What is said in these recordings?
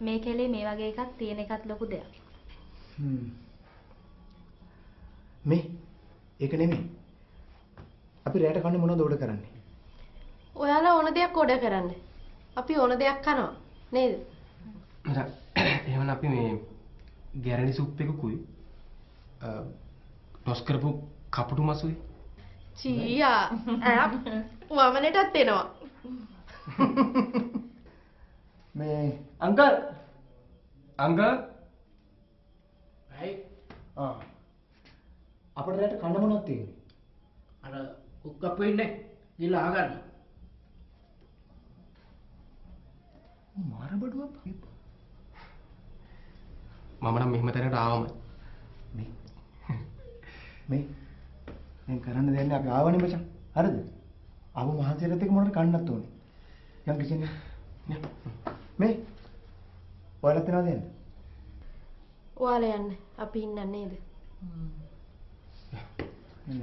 මේ කෙලේ මේ වගේ එකක් තියෙන එකත් ලොකු දෙයක්. මේ ඒක නෙමෙයි. අපි රැයට කන්නේ මොනවද ඕඩර් කරන්නේ? ඔයාලා ඕන දෙයක් ඕඩර් කරන්න. අපි ඕන දෙයක් කනවා නේද? එහෙනම් අපි මේ ගැරන්ටි සුප් එකකුයි ටොස් කරපු කපුටු මසුයි. චීයා ඈ වමනටත් එනවා. මේ අංකල් අංකල් ඇයි අපිට රැයට කන්න මොනවද තියෙන්නේ? අර උක්කප්පු ඉන්නේ ගිහලා ආගන්න. මාර බඩුවක්. මම නම් මෙහෙම තැනකට ආවම මේ දැන් කරන්න දෙන්නේ අපි ආවනේ මචං. හරිද? ආව මහන්සියලත් එක මොනවද කන්නත් ඕනේ. යම් කිසිනේ. මේ ඔයාලත් එනවා දෙන්න. ඔයාලා යන්න. අපි ඉන්නන් නේද? එන්න.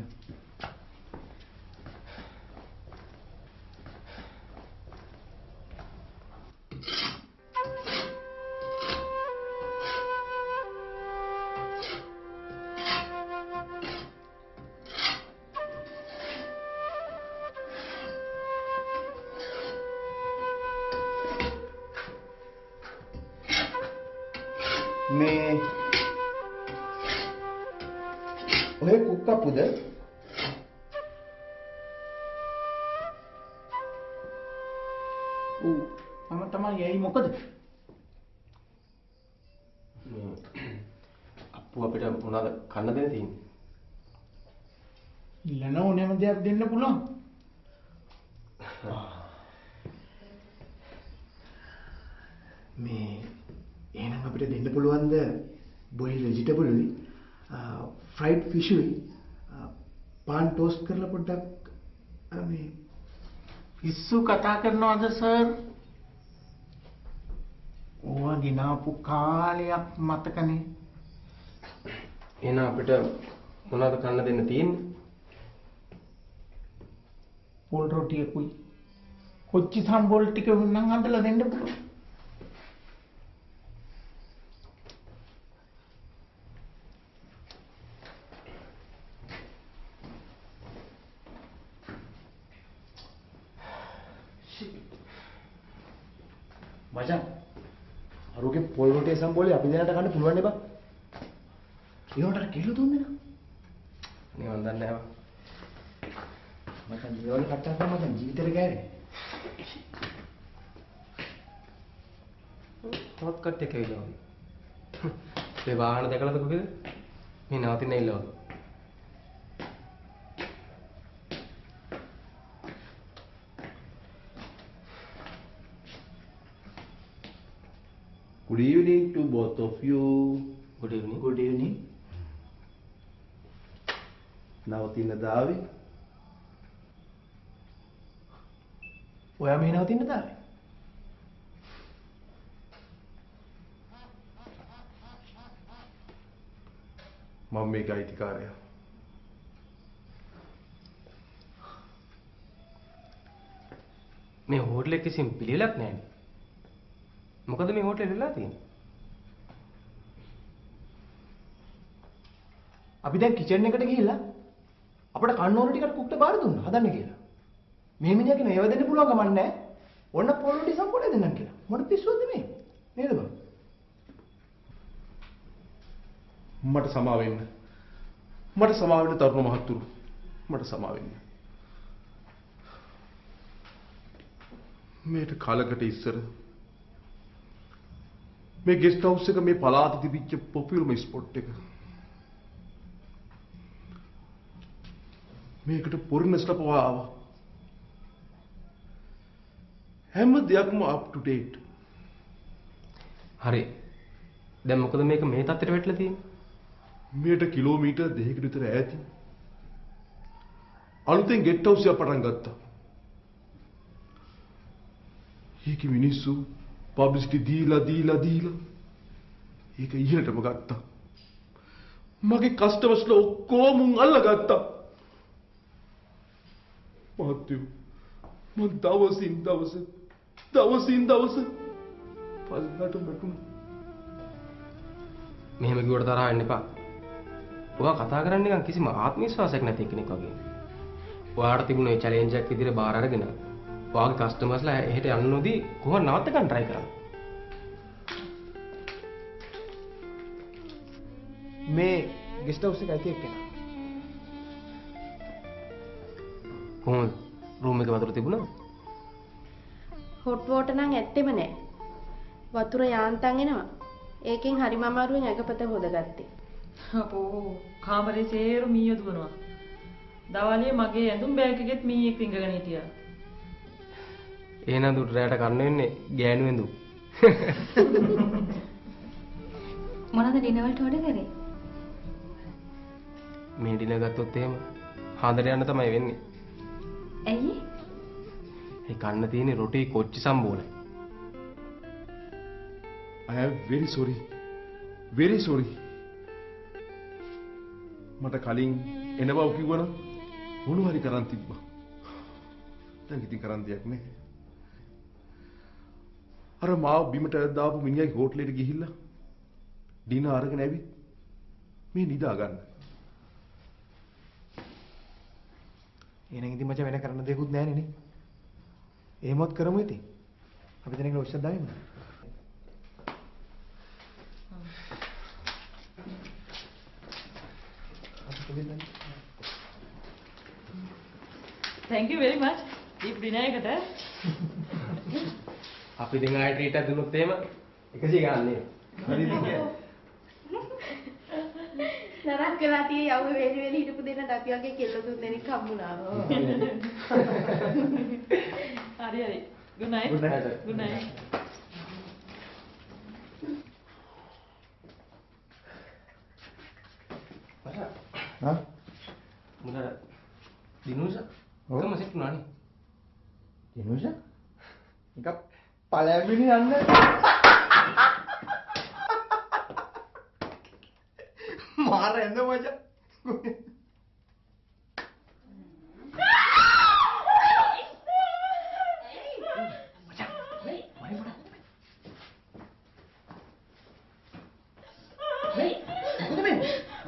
මේ ඔය කුක්කප්පුද? මම තමයි ඇයි මොකද? අප්පු අපිට මොනවද කන්න දෙන්න තියෙන්නේ? ඉල්ලන ඕනෑම දෙයක් දෙන්න පුළුවන්. මේ එහෙනම් අපිට දෙන්න පුළුවන්ද බොයිල් වෙජිටබල් උයි ෆ්‍රයිඩ් ෆිෂ් උයි පාන් ටෝස්ට් කරලා පොඩ්ඩක් මේ පිස්සු කතා කරනවද සර්? ඕවා ගිනාපු කාලයක් මතකනේ. එහෙනම් අපිට මොනවද කන්න දෙන්න තියෙන්නේ? පොල් රොටියකුයි කොච්චි සම්බෝල් ටික වුණනම් හදලා දෙන්න පුළුවන්. මචං අරුගේ පොල් රොටිය සම්බෝලේ අපි දෙන්නට කන්න පුළුවන් නේ බා. ඒවට කිලෝ දුන්නේ නා. නේ මන් දන්නේ නැහැ. මචං ජීවල කට්ටක් තමයි මචං ජීවිතේට ගෑනේ. තවත් කට්ටිය කැවිලා වගේ. මේ වාහන දැකලාද කොහෙද? මේ නවතින්න ඉල්ලව. Good evening to both of you. Good evening. Good evening. නවතින දාවේ ඔයා මේ නවතින්න දාවේ. මම මේක අයිතිකාරයා. මේ හෝටල් එකේ කිසිම පිළිවෙලක් නැහැ. මොකද මේ හෝටලේ වෙලා තියෙන්නේ? අපි දැන් කිචන් එකට ගිහිල්ලා අපිට කන්න ඕන ටිකට කුක්ට බාර දුන්නා හදන්න කියලා. මේ මිනිහා කියන ඒව දෙන්න පුළුවන් කමක් නැහැ. ඔන්න පොල් රොටි සම්පූර්ණ දෙන්නම් කියලා. මොන පිස්සුවක්ද මේ? නේද බං? මට සමා වෙන්න. මට සමා වෙන්න තරුණ මහත්තුරු. මට සමා වෙන්න. මේට කලකට ඉස්සර මේ ගෙස්ට් හවුස් එක මේ පළාතේ තිබිච්ච පොපියුලර් ස්පොට් එක. මේකට පොරිනස්ලා පවා ආවා. හැම දෙයක්ම අප් ටු ඩේට්. හරි. දැන් මොකද මේක මේ තත්ත්වයට වැටලා තියෙන්නේ? මේට කිලෝමීටර් 2කට විතර ඈතින් අලුතෙන් ගෙට් හවුස් එක පටන් ගත්තා. ඒකේ මිනිස්සු පබ්ලිසිටි දීලා ඒක ඉහළටම ගත්තා. මගේ කස්ටමර්ස්ලා ඔක්කොම උන් අල්ලගත්තා. මහත්තයෝ මම දවසින් දවස පල්ලට බැටුන. මෙහෙම කිව්වට තරහ වෙන්න එපා. ඔයා කතා කරන්නේ නිකන් කිසිම ආත්ම විශ්වාසයක් නැති කෙනෙක් වගේ. ඔයාට තිබුණ ඒ චැලෙන්ජ් එකක් විදිහට බාර අරගෙන ඔයාගේ කස්ටමර්ස්ලා එහෙට යන්න නොදී කොහොම නවත්ත ගන්න try කරා. මේ ගෙස්ට් හවුස් එක ඇති එක්කෙනා. කොහොමද රූම් එකේ වතුර තිබුණාද? හොට් වෝටර් නම් ඇත්තෙම නෑ. වතුර යාන්තම් එනවා. ඒකෙන් හරිම අමාරුවෙන් ඇඟපත හොදගත්තේ. අපෝ කාමරේ සේරු මීයෝ දුවනවා. දවල්ේ මගේ ඇඳුම් බෑග් එකෙත් මීයෙක් රිංගගෙන හිටියා. ඒ නඳුට රැයට කන්න වෙන්නේ ගෑනු ඇඳුම්. මොනවද ඩිනර් වලට ඕඩර් කරේ? මේ ඩිනර් ගත්තොත් එහෙම හාදට යන්න තමයි වෙන්නේ. ඇයි? ඒ කන්න තියෙන්නේ රොටි කොච්චි සම්බෝලයි. I am very sorry. Very sorry. මට කලින් එන බව කිව්වනම් මොනව හරි කරන් තිබ්බා. දැන් ඉතින් කරන් දෙයක් නෑ. අර මාව බිමට දාපු මිනිහාගේ හෝටලෙට ගිහිල්ලා ඩිනර් අරගෙන ඇවිත් මේ නිදා ගන්න. එහෙනම් ඉතින් මචං වෙන කරන්න දෙයක්වත් නැහැ නේ. එහෙමත් කරමු ඉතින්. අපි දැන් ඒක ඔච්චර දාගමු. thank you very much. දීප් ඩිනර් එකට. අපි දැන් ආයෙ ට්‍රීට් එකක් දුන්නොත් එහෙම 100 ගන්නනේ. හරි ඉතින් කිය. නරක වෙලා තියේ යව වෙලි වෙලි හිටපු දෙන්නට අපි වගේ කෙල්ල තුන් දෙනෙක් හම්බුණා. හරි හරි. good night. Good night. good night. හා? මුදා දිනුස කොහොම සිට උනානේ? දිනුස? එක පළයමිනි යන්න. මාර එන්න මචං.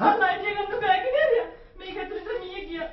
අම්මයි කියන්න බෑග් එක ගියා. මේක ඇතුළට මීයේ ගියා.